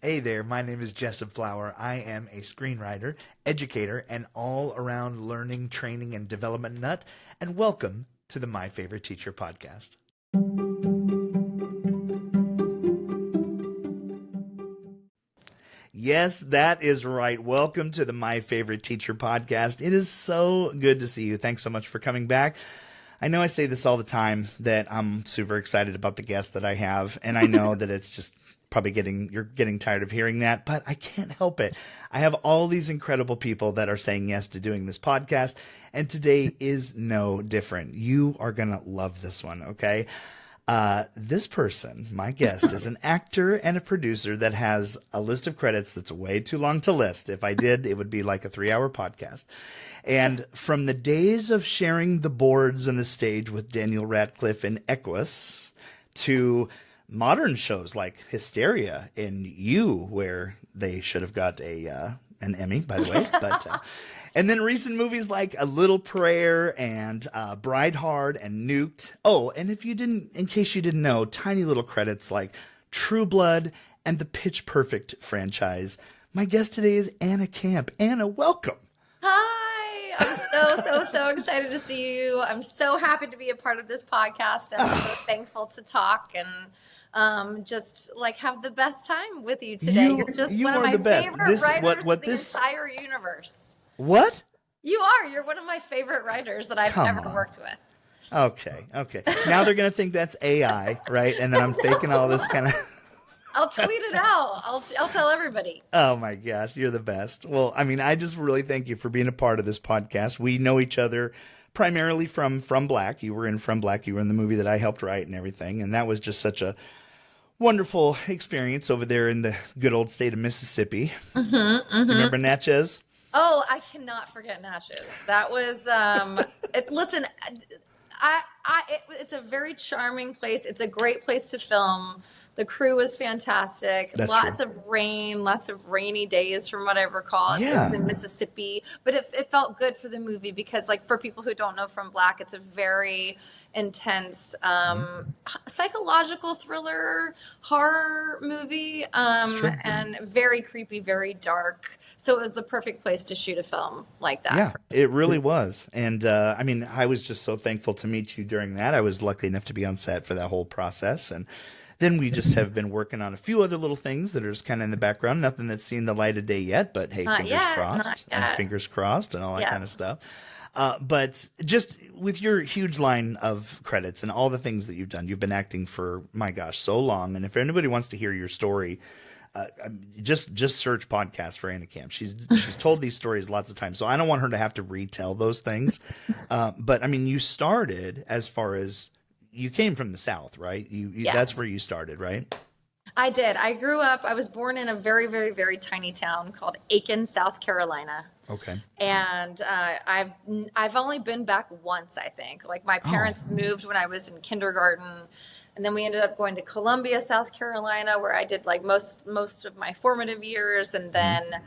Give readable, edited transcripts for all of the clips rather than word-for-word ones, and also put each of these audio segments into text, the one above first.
Hey there, my name is Jessub Flower. I am a screenwriter, educator, and all-around learning, training, and development nut, and welcome to the My Favorite Teacher podcast. Yes, that is right. Welcome to the My Favorite Teacher podcast. It is so good to see you. Thanks so much for coming back. I know I say this all the time that I'm super excited about the guests that I have, and I know that it's just probably you're getting tired of hearing that, but I can't help it. I have all these incredible people that are saying yes to doing this podcast, and today is no different. You are going to love this one, okay? This person, my guest, is an actor and a producer that has a list of credits that's way too long to list. If I did, it would be like a 3-hour podcast. And from the days of sharing the boards and the stage with Daniel Radcliffe in Equus to modern shows like Hysteria and You, where they should have got an Emmy, by the way, but and then recent movies like A Little Prayer and Bride Hard and Nuked. Oh, and in case you didn't know, tiny little credits like True Blood and the Pitch Perfect franchise. My guest today is Anna Camp. Anna, welcome. Hi, I'm so excited to see you. I'm so happy to be a part of this podcast. I'm so thankful to talk and just like have the best time with you today. You're just one of my favorite writers in the entire universe. What? You're one of my favorite writers that I've ever worked with. Okay. Now they're going to think that's AI, right? And then I'm faking all this kind of... I'll tweet it out. I'll tell everybody. Oh my gosh, you're the best. Well, I mean, I just really thank you for being a part of this podcast. We know each other primarily from Black. You were in From Black. You were in the movie that I helped write and everything. And that was just such a wonderful experience over there in the good old state of Mississippi. Remember Natchez? Oh, I cannot forget Natchez. That was, listen, it's a very charming place. It's a great place to film. The crew was fantastic. Lots of rain, lots of rainy days from what I recall. It was in Mississippi, but it felt good for the movie because, like, for people who don't know From Black, it's a very intense psychological thriller horror movie and very creepy, very dark. So it was the perfect place to shoot a film like that. Yeah, it really was. And I mean, I was just so thankful to meet you during that. I was lucky enough to be on set for that whole process. And then we just have been working on a few other little things that are just kind of in the background. Nothing that's seen the light of day yet, but hey, fingers crossed and all that kind of stuff. But just with your huge line of credits and all the things that you've done, you've been acting for, my gosh, so long. And if anybody wants to hear your story, just search podcast for Anna Camp. She's told these stories lots of times, so I don't want her to have to retell those things. But I mean, you started as far as you came from the South, right? Yes. That's where you started, right? I did. I was born in a very, very, very tiny town called Aiken, South Carolina. Okay. And I've only been back once, I think. Like, my parents moved when I was in kindergarten, and then we ended up going to Columbia, South Carolina, where I did like most of my formative years, and then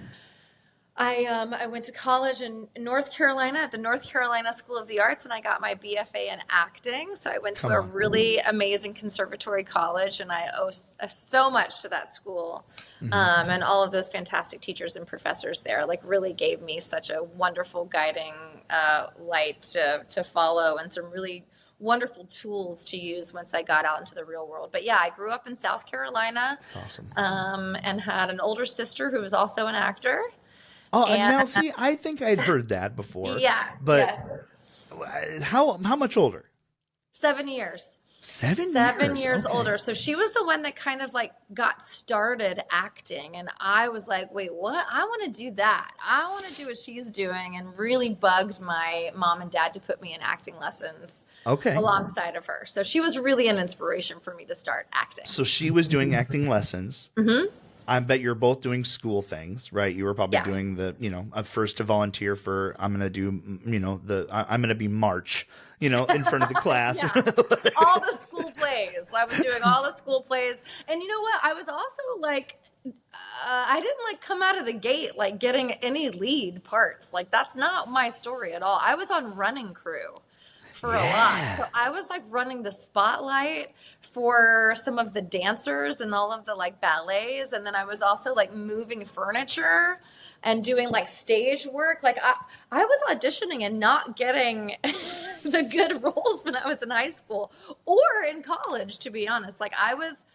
I went to college in North Carolina at the North Carolina School of the Arts, and I got my BFA in acting. So I went to a really amazing conservatory college, and I owe so much to that school. And all of those fantastic teachers and professors there, like, really gave me such a wonderful guiding light to follow, and some really wonderful tools to use once I got out into the real world. But yeah, I grew up in South Carolina. That's awesome. And had an older sister who was also an actor. Oh, and now see, I think I'd heard that before. Yeah. But yes. How much older? 7 years. 7 years okay. older. So she was the one that kind of like got started acting. And I was like, wait, what? I want to do that. I want to do what she's doing, and really bugged my mom and dad to put me in acting lessons alongside of her. So she was really an inspiration for me to start acting. So she was doing acting lessons. I bet you're both doing school things, right? You were probably doing the, first to volunteer for, I'm going to do, I'm going to be March, in front of the class. All the school plays. I was doing all the school plays. And you know what? I was also like, I didn't like come out of the gate like getting any lead parts. Like, that's not my story at all. I was on running crew for a lot. So I was like running the spotlight for some of the dancers and all of the like ballets. And then I was also like moving furniture and doing like stage work. Like I was auditioning and not getting the good roles when I was in high school or in college, to be honest. Like I was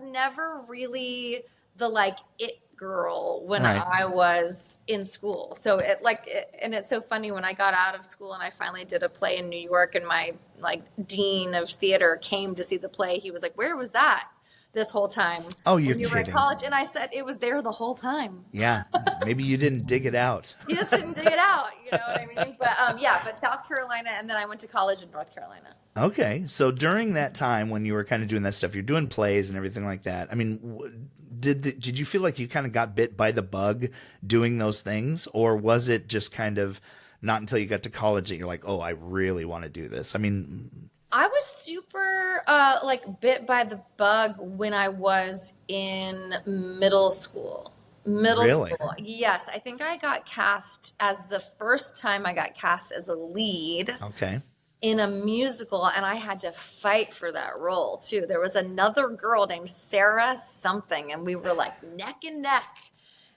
never really the like it girl when I was in school. So and it's so funny when I got out of school and I finally did a play in New York, and my like dean of theater came to see the play. He was like, "Where was that this whole time?" Oh, you're when you were in college? And I said, "It was there the whole time." Yeah, maybe you didn't dig it out. You just didn't dig it out, you know what I mean? But South Carolina, and then I went to college in North Carolina. Okay, so during that time when you were kind of doing that stuff, you're doing plays and everything like that. I mean, did you feel like you kind of got bit by the bug doing those things, or was it just kind of not until you got to college that you're like, oh, I really want to do this? I mean, I was super like bit by the bug when I was in middle school. Middle school. Yes, I think I got cast as the first time I got cast as a lead. Okay. In a musical, and I had to fight for that role too. There was another girl named Sarah something, and we were like neck and neck.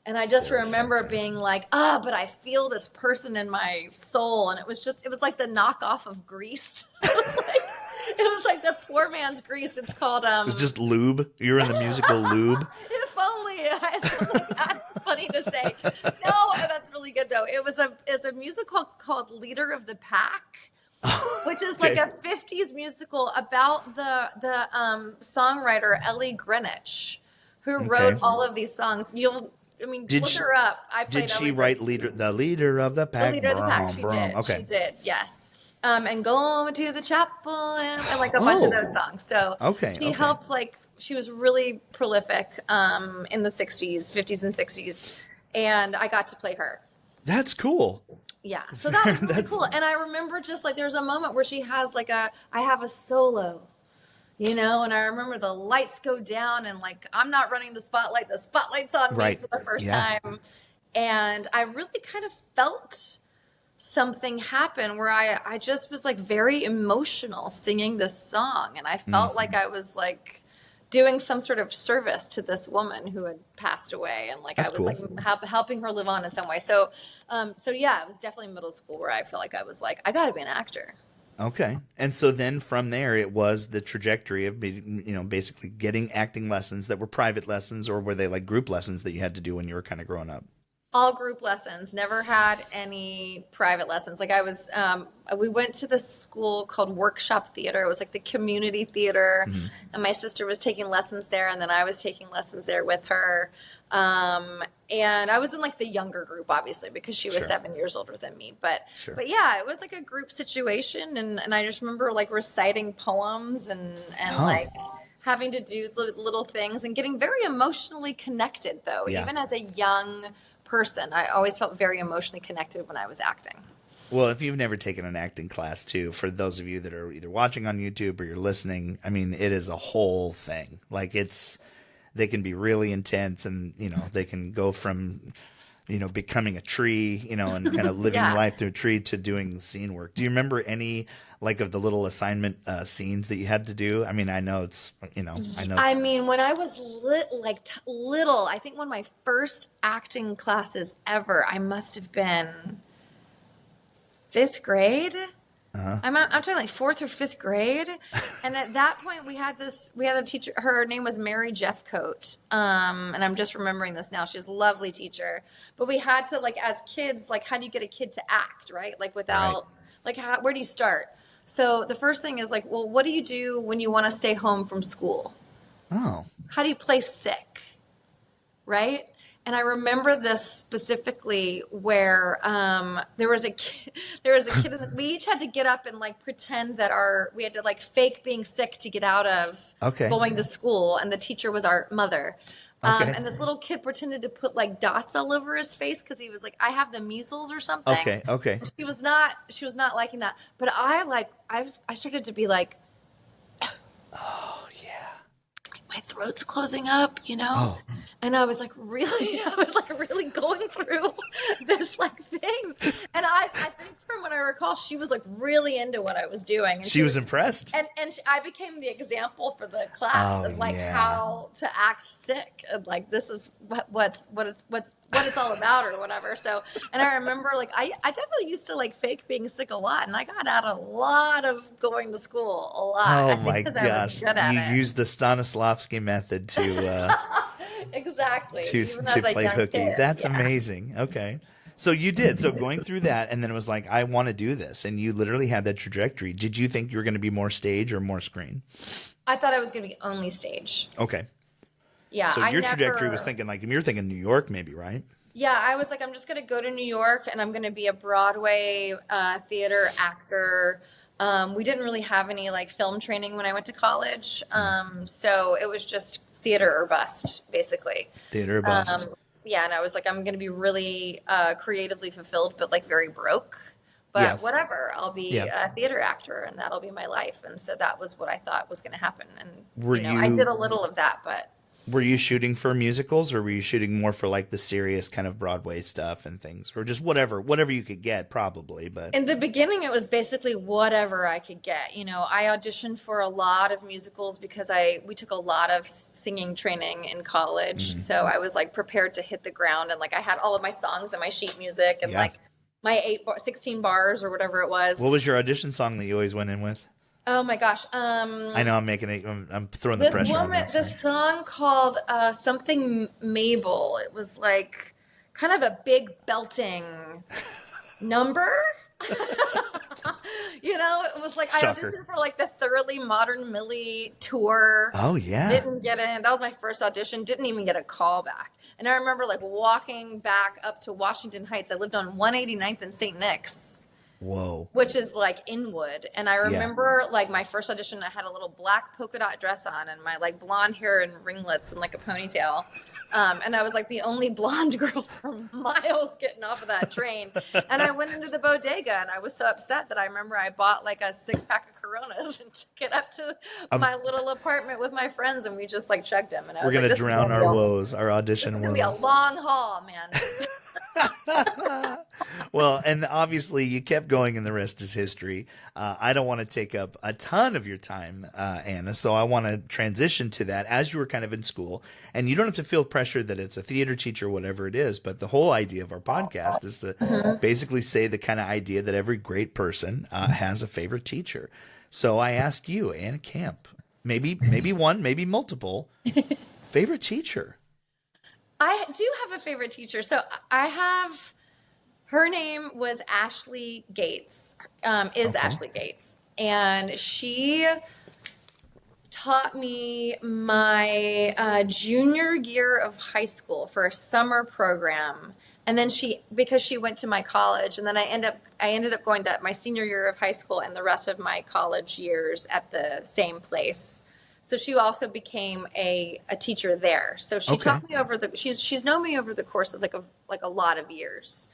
And I just remember being like, but I feel this person in my soul. And it was like the knockoff of Grease. It was like the poor man's Grease. It's called it was just Lube. You were in the musical Lube. If only. That's funny to say. No, that's really good though. It's a musical called Leader of the Pack. Which is like a 50s musical about the songwriter Ellie Greenwich, who wrote all of these songs. Look her up. Did she write the leader of the pack? The leader of the pack. She did. Okay. She did. Yes. And going to the chapel and like a bunch of those songs. So she helped. Like she was really prolific in the 60s, 50s, and 60s, and I got to play her. That's cool. Yeah, so that was really cool. And I remember just like there's a moment where she has like I have a solo, you know, and I remember the lights go down and like I'm not running the spotlight's on me for the first time. And I really kind of felt something happen where I just was like very emotional singing this song. And I felt like I was like doing some sort of service to this woman who had passed away, and like I was like helping her live on in some way. So yeah, it was definitely middle school where I feel like I was like, I got to be an actor. Okay, and so then from there, it was the trajectory of basically getting acting lessons that were private lessons, or were they like group lessons that you had to do when you were kind of growing up? All group lessons. Never had any private lessons. Like I was, we went to this school called Workshop Theater. It was like the community theater, and my sister was taking lessons there, and then I was taking lessons there with her. And I was in like the younger group, obviously, because she was 7 years older than me. But yeah, it was like a group situation, and I just remember like reciting poems and like having to do little things and getting very emotionally connected, though, even as a young person. I always felt very emotionally connected when I was acting. Well, if you've never taken an acting class too, for those of you that are either watching on YouTube or you're listening, I mean, it is a whole thing. Like they can be really intense, and they can go from becoming a tree, and kind of living life through a tree to doing scene work. Do you remember any like of the little assignment scenes that you had to do? I mean, I know it's, I mean, when I was little, I think one of my first acting classes ever, I must have been 5th grade. I'm talking like 4th or 5th grade. And at that point we had a teacher, her name was Mary Jeffcoat. And I'm just remembering this now. She's a lovely teacher, but we had to, like, as kids, like, how do you get a kid to act, right? Like without, like, where do you start? So the first thing is like, well, what do you do when you want to stay home from school? Oh. How do you play sick? Right? And I remember this specifically where there was a kid, we each had to get up and like pretend that we had to like fake being sick to get out of going to school. And the teacher was our mother. And this little kid pretended to put like dots all over his face because he was like, I have the measles or something. Okay. And she was not liking that. But I started to be like, oh yeah, my throat's closing up, And I was like, really? I was like really going through this like thing. And I think from what I recall, she was like really into what I was doing. And She was impressed. And I became the example for the class Oh, of like yeah. how to act sick. And like, this is what it's all about or whatever. So, and I remember like, I definitely used to like fake being sick a lot. And I got out a lot of going to school a lot. Oh I think my because I was gosh. good at You it. used the Stanislavski method to Exactly. to Even as a play young hooky. kid. That's Yeah. amazing. Okay. So you did. So going through that, and then it was like, I want to do this. And you literally had that trajectory. Did you think you were going to be more stage or more screen? I thought I was going to be only stage. Okay. Yeah. So your trajectory was thinking like, you were thinking New York maybe, right? Yeah, I was like, I'm just going to go to New York and I'm going to be a Broadway theater actor. We didn't really have any like film training when I went to college. So it was just theater or bust, basically. Theater or bust. Yeah, and I was like, I'm going to be really creatively fulfilled, but like very broke. But Yeah. whatever, I'll be Yeah. a theater actor and that'll be my life. And so that was what I thought was going to happen. And, Were I you- did a little of that, but. Were you shooting for musicals, or were you shooting more for like the serious kind of Broadway stuff and things, or just whatever you could get, probably? But In the beginning, it was basically whatever I could get. I auditioned for a lot of musicals because we took a lot of singing training in college. So I was like prepared to hit the ground, and like I had all of my songs and my sheet music and Yeah. like my 16 bars or whatever it was. what was your audition song that you always went in with? Oh my gosh. I know I'm throwing the pressure on you. This song called something Mabel. It was like kind of a big belting number. It was like I Shocker. auditioned for like the Thoroughly Modern Millie tour. Oh yeah. Didn't get in. That was my first audition. Didn't even get a call back. And I remember like walking back up to Washington Heights. I lived on 189th and St. Nick's. Whoa. Which is like Inwood. And I remember like my first audition, I had a little black polka dot dress on and my like blonde hair and ringlets and like a ponytail. And I was like the only blonde girl for miles getting off of that train. And I went into the bodega and I was so upset that I remember I bought like a 6-pack of Coronas and took it up to my little apartment with my friends and we just like chugged them. And I was We're like, gonna drown our woes, our audition It's woes. gonna be a long haul, man. Well, and obviously you kept going and the rest is history. I don't want to take up a ton of your time, Anna, so I want to transition to that as you were kind of in school. And you don't have to feel pressure that it's a theater teacher, whatever it is, but the whole idea of our podcast is to basically say the kind of idea that every great person has a favorite teacher. So I ask you, Anna Camp, maybe one, maybe multiple, favorite teacher. I do have a favorite teacher. So her name was Ashley Gates, Ashley Gates. And she taught me my junior year of high school for a summer program. And then because she went to my college, and then I ended up going to my senior year of high school and the rest of my college years at the same place. So she also became a teacher there. So she taught me she's known me over the course of like a lot of years.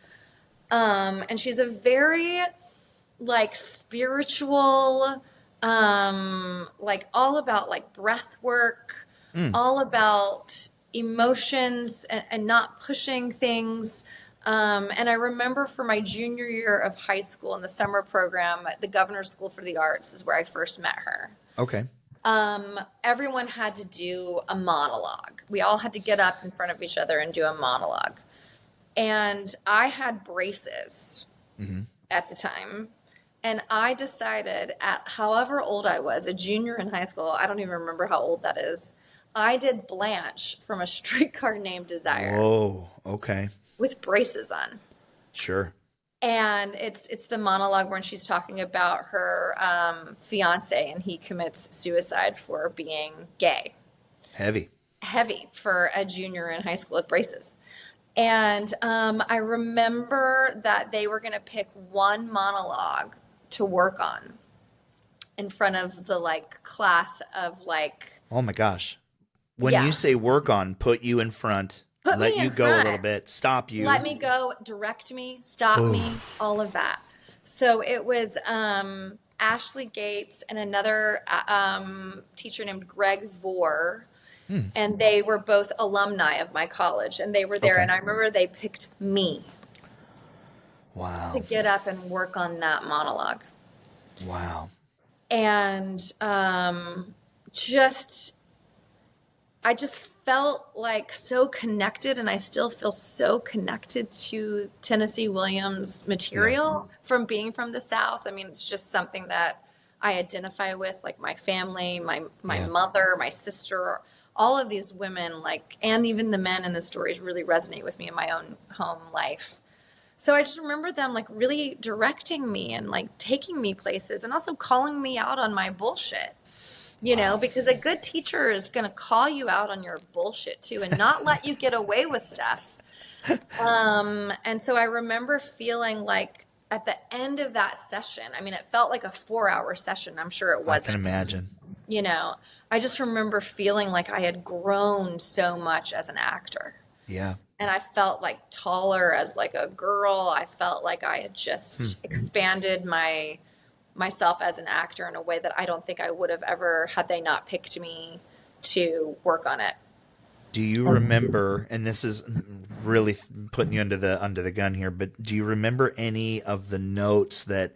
And she's a very like spiritual, like all about like breath work, all about emotions and not pushing things. And I remember for my junior year of high school in the summer program, the Governor's School for the Arts is where I first met her. Okay. Everyone had to do a monologue. We all had to get up in front of each other and do a monologue. And I had braces at the time. And I decided at however old I was, a junior in high school, I don't even remember how old that is. I did Blanche from A Streetcar Named Desire. Whoa. Okay. With braces on. Sure. And it's the monologue when she's talking about her fiance and he commits suicide for being gay. Heavy For a junior in high school with braces. And I remember that they were going to pick one monologue to work on in front of the like class of like. Oh my gosh. When you say work on, put you in front. Let you go a little bit. Stop you. Let me go. Direct me. Stop me. All of that. So it was Ashley Gates and another teacher named Greg Vore. And they were both alumni of my college, and they were there. Okay. And I remember they picked me Wow. to get up and work on that monologue. Wow. And just, I just felt like so connected, and I still feel so connected to Tennessee Williams material from being from the South. I mean, it's just something that I identify with, like my family, my mother, my sister, all of these women, like, and even the men in the stories really resonate with me in my own home life. So I just remember them like really directing me and like taking me places and also calling me out on my bullshit, you know, because a good teacher is going to call you out on your bullshit too and not let you get away with stuff. And so I remember feeling like at the end of that session, I mean, it felt like a 4-hour session. I'm sure it wasn't. I can imagine. You know, I just remember feeling like I had grown so much as an actor. Yeah. And I felt like taller as like a girl. I felt like I had just expanded myself as an actor in a way that I don't think I would have ever had they not picked me to work on it. Do you remember, and this is really putting you under the gun here, but do you remember any of the notes that,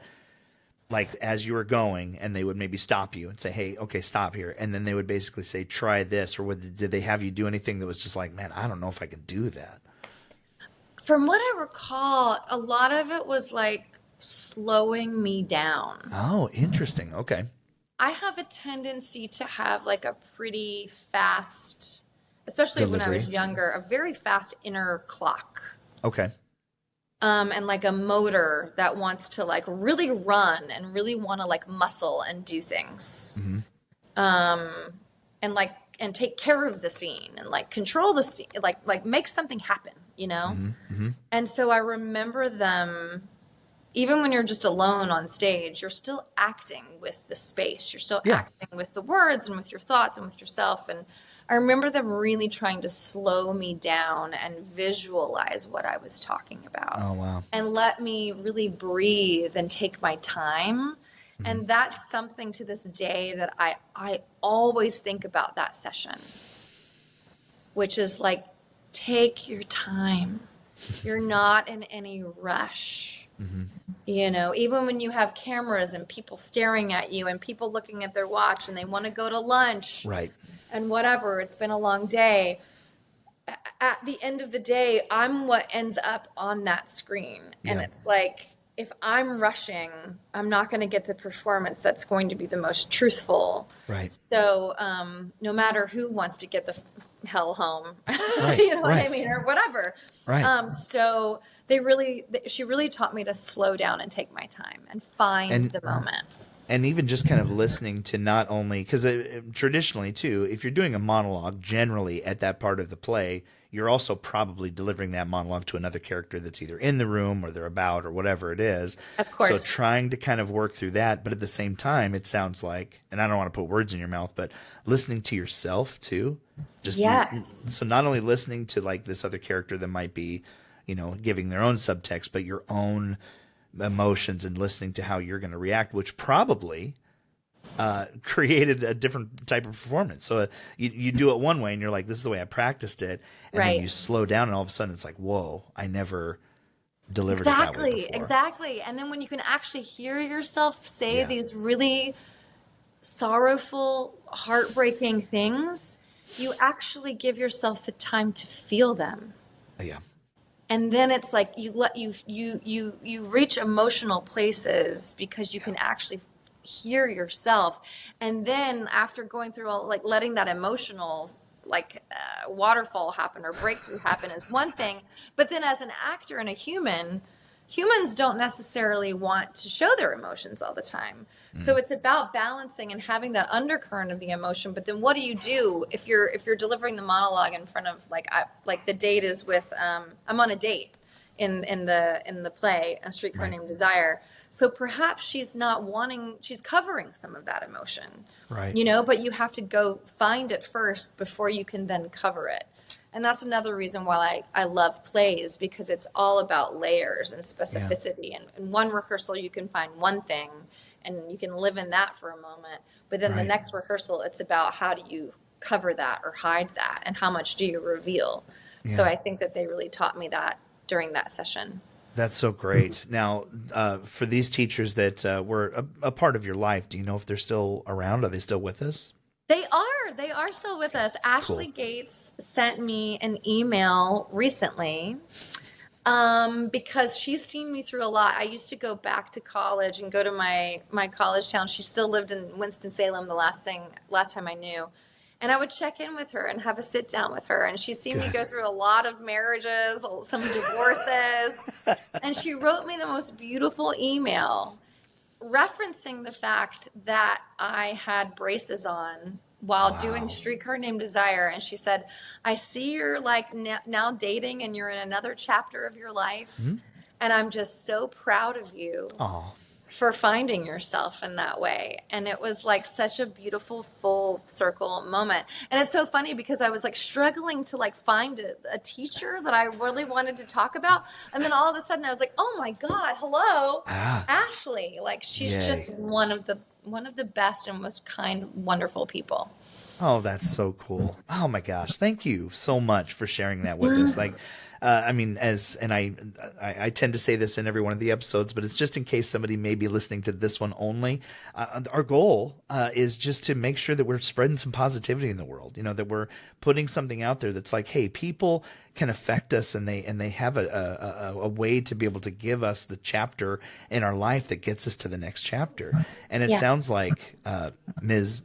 like, as you were going, and they would maybe stop you and say, "Hey, okay, stop here," and then they would basically say, "Try this," or did they have you do anything that was just like, "Man, I don't know if I can do that"? From what I recall, a lot of it was like slowing me down. Oh, interesting. Okay. I have a tendency to have like a pretty fast, especially when I was Delivery. younger, a very fast inner clock. Okay. And like a motor that wants to like really run and really want to like muscle and do things. And like, and take care of the scene and like control the scene, like make something happen, you know? And so I remember them, even when you're just alone on stage, you're still acting with the space. You're still acting with the words and with your thoughts and with yourself. And I remember them really trying to slow me down and visualize what I was talking about. Oh, wow. And let me really breathe and take my time. And that's something to this day that I always think about that session, which is like, take your time. You're not in any rush. You know, even when you have cameras and people staring at you and people looking at their watch and they want to go to lunch. Right. And whatever, it's been a long day. At the end of the day, I'm what ends up on that screen. And it's like, if I'm rushing, I'm not going to get the performance that's going to be the most truthful. Right. So no matter who wants to get the hell home, Right. you know what I mean, or whatever. Right. So she really taught me to slow down and take my time and find the moment. And even just kind of listening to not only, because traditionally too, if you're doing a monologue, generally at that part of the play, you're also probably delivering that monologue to another character that's either in the room or they're about or whatever it is. Of course. So trying to kind of work through that, but at the same time, it sounds like, and I don't want to put words in your mouth, but listening to yourself too. Just so not only listening to like this other character that might be, you know, giving their own subtext, but your own emotions and listening to how you're going to react, which probably created a different type of performance. So you do it one way and you're like, this is the way I practiced it. And then you slow down and all of a sudden it's like, whoa, I never delivered it that way before. Exactly. And then when you can actually hear yourself say these really sorrowful, heartbreaking things, you actually give yourself the time to feel them. Yeah. And then it's like you reach emotional places because you can actually hear yourself. And then after going through all, like letting that emotional waterfall happen or breakthrough happen is one thing. But then as an actor and a human, humans don't necessarily want to show their emotions all the time. So it's about balancing and having that undercurrent of the emotion. But then what do you do if you're delivering the monologue in front of like the date is with I'm on a date in the play, A Streetcar Named Desire. So perhaps she's covering some of that emotion, right? You know, but you have to go find it first before you can then cover it. And that's another reason why I love plays, because it's all about layers and specificity. And in one rehearsal, you can find one thing and you can live in that for a moment. But then the next rehearsal, it's about how do you cover that or hide that, and how much do you reveal? Yeah. So I think that they really taught me that during that session. That's so great. Now, for these teachers that were a part of your life, do you know if they're still around? Are they still with us? They are still with us. Ashley Cool. Gates sent me an email recently, because she's seen me through a lot. I used to go back to college and go to my college town. She still lived in Winston-Salem the last time I knew. And I would check in with her and have a sit down with her. And she's seen me go through a lot of marriages, some divorces. And she wrote me the most beautiful email referencing the fact that I had braces on while doing Streetcar Named Desire. And she said, I see you're like now dating and you're in another chapter of your life. Mm-hmm. And I'm just so proud of you Oh, for finding yourself in that way. And it was like such a beautiful full circle moment. And it's so funny because I was like struggling to like find a teacher that I really wanted to talk about. And then all of a sudden I was like, oh my God, hello, Ashley. Like she's just one of the best and most kind, wonderful people. Oh, that's so cool. Oh my gosh. Thank you so much for sharing that with us. Like, I mean, I tend to say this in every one of the episodes, but it's just in case somebody may be listening to this one only. Our goal is just to make sure that we're spreading some positivity in the world, that we're putting something out there that's like, hey, people can affect us, and they have a way to be able to give us the chapter in our life that gets us to the next chapter. And it sounds like Ms.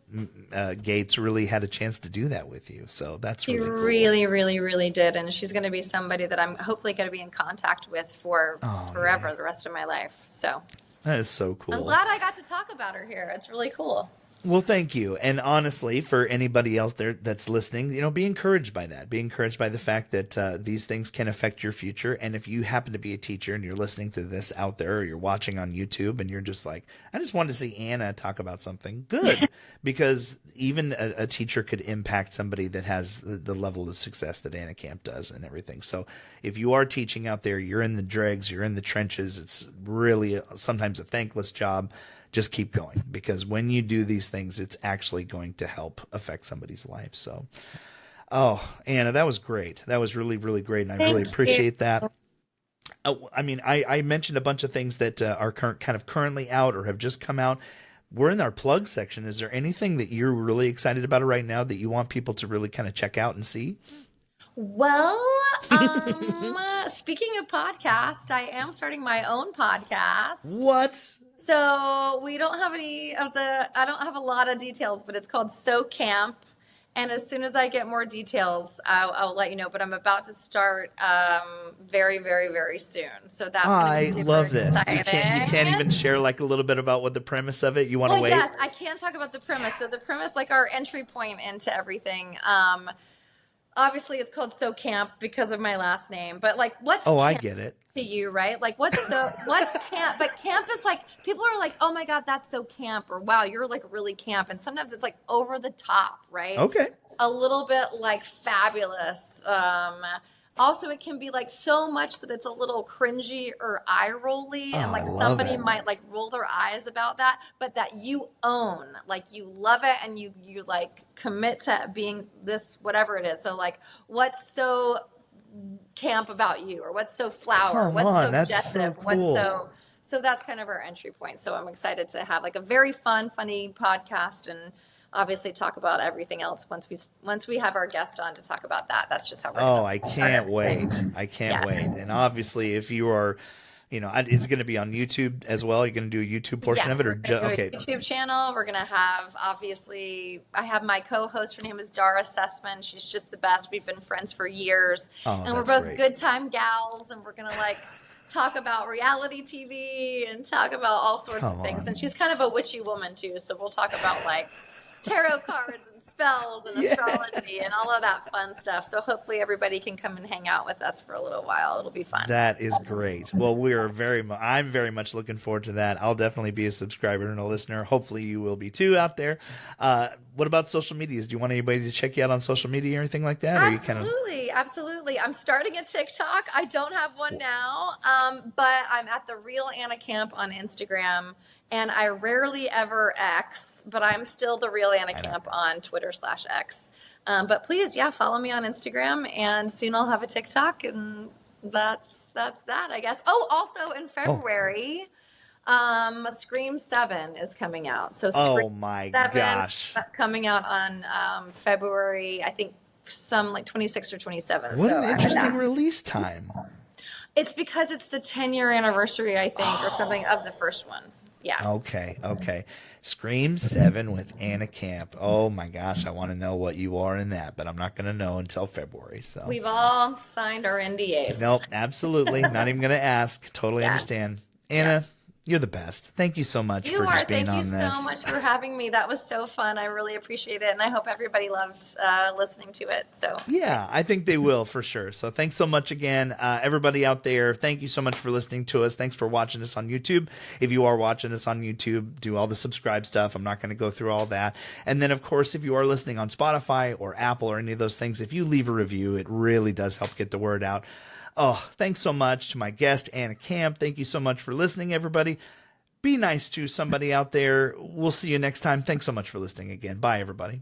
Gates really had a chance to do that with you. So that's really cool. She really, really, really did. And she's going to be somebody that I'm hopefully going to be in contact with for forever, the rest of my life. So that is so cool. I'm glad I got to talk about her here. It's really cool. Well, thank you. And honestly, for anybody else there that's listening, be encouraged by that. Be encouraged by the fact that these things can affect your future. And if you happen to be a teacher and you're listening to this out there, or you're watching on YouTube and you're just like, I just wanted to see Anna talk about something, good. Because even a teacher could impact somebody that has the level of success that Anna Camp does and everything. So if you are teaching out there, you're in the dregs, you're in the trenches, it's really sometimes a thankless job. Just keep going, because when you do these things, it's actually going to help affect somebody's life. So, Anna, that was great. That was really, really great. And I really appreciate that. I mean, I mentioned a bunch of things that are currently out or have just come out. We're in our plug section. Is there anything that you're really excited about right now that you want people to really kind of check out and see? Well, speaking of podcast, I am starting my own podcast. What? So we don't have I don't have a lot of details, but it's called So Camp. And as soon as I get more details, I'll let you know. But I'm about to start very, very, very soon. So that's going to be super exciting. You can't even share like a little bit about what the premise of it. You want to wait? Yes, I can talk about the premise. So the premise, like our entry point into everything. Obviously, it's called So Camp because of my last name. But like, what's camp I get it. to you, right? Like, what's camp? But camp is like, people are like, oh my God, that's so camp, or wow, you're like really camp. And sometimes it's like over the top, right? Okay. A little bit like fabulous. Also, it can be like so much that it's a little cringy or eye-rolly, and like somebody might like roll their eyes about that, but that you own, like you love it, and you like commit to being this, whatever it is. So like, what's so camp about you, or what's so flower, what's so Jessub, cool. So that's kind of our entry point. So I'm excited to have like a very fun, funny podcast, and obviously talk about everything else once we have our guest on to talk about that. That's just how we're I can't wait. I can't wait. And obviously, if you are, is it going to be on YouTube as well? Are you going to do a YouTube portion of it, or a YouTube channel? We're going to have, obviously, I have my co-host. Her name is Dara Sussman. She's just the best. We've been friends for years, and we're both good time gals. And we're going to like talk about reality TV and talk about all sorts of things. And she's kind of a witchy woman too, so we'll talk about like tarot cards and spells and astrology and all of that fun stuff. So hopefully everybody can come and hang out with us for a little while. It'll be fun. That is great. Well, I'm very much looking forward to that. I'll definitely be a subscriber and a listener. Hopefully you will be too out there. What about social medias? Do you want anybody to check you out on social media or anything like that? Or Absolutely, absolutely. I'm starting a TikTok. I don't have one now, but I'm at the Real Anna Camp on Instagram, and I rarely ever X, but I'm still the Real Anna Camp on Twitter/X. But please, yeah, follow me on Instagram, and soon I'll have a TikTok, and that's that, I guess. Oh, also in February. Scream 7 is coming out. So Scream my 7 gosh. coming out on February, I think some like 26th or 27th. What an interesting release time. It's because it's the 10-year anniversary, I think, or something of the first one. Yeah. Okay. Scream 7 with Anna Camp. Oh my gosh, I want to know what you are in that, but I'm not going to know until February. So we've all signed our NDAs. Nope, absolutely. Not even going to ask. Totally understand. Anna, you're the best. Thank you so much for just being on this. Thank you so much for having me. That was so fun. I really appreciate it, and I hope everybody loved listening to it. So yeah, I think they will for sure. So thanks so much again, everybody out there. Thank you so much for listening to us. Thanks for watching us on YouTube. If you are watching us on YouTube, do all the subscribe stuff. I'm not going to go through all that. And then, of course, if you are listening on Spotify or Apple or any of those things, if you leave a review, it really does help get the word out. Oh, thanks so much to my guest, Anna Camp. Thank you so much for listening, everybody. Be nice to somebody out there. We'll see you next time. Thanks so much for listening again. Bye, everybody.